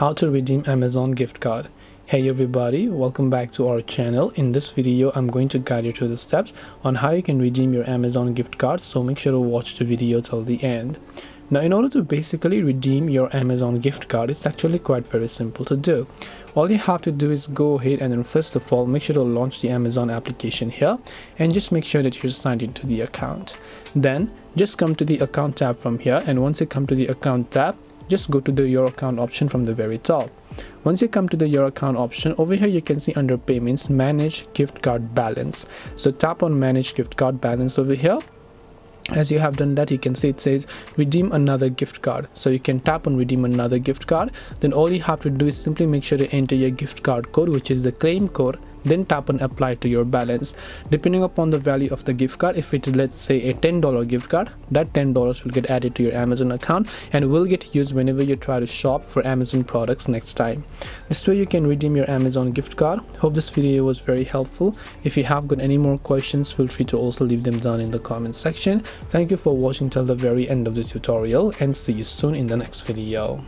How to redeem Amazon gift card. Hey everybody, welcome back to our channel. In this video I'm going to guide you through the steps on how you can redeem your Amazon gift card, so make sure to watch the video till the end. Now, in order to basically redeem your Amazon gift card, it's actually quite very simple to do. All you have to do is go ahead and then first of all make sure to launch the Amazon application here and just make sure that you're signed into the account. Then just come to the account tab from here, and once you come to the account tab, just go to the your account option from the very top. Once you come to the your account option, over here you can see under payments, manage gift card balance. So tap on manage gift card balance over here. As you have done that, you can see it says redeem another gift card, so you can tap on redeem another gift card. Then all you have to do is simply make sure to enter your gift card code, which is the claim code, then tap on apply to your balance. Depending upon the value of the gift card, if it's let's say a $10 gift card, that $10 will get added to your Amazon account and will get used whenever you try to shop for Amazon products next time. This way you can redeem your Amazon gift card. Hope this video was very helpful. If you have got any more questions, feel free to also leave them down in the comment section. Thank you for watching till the very end of this tutorial, and see you soon in the next video.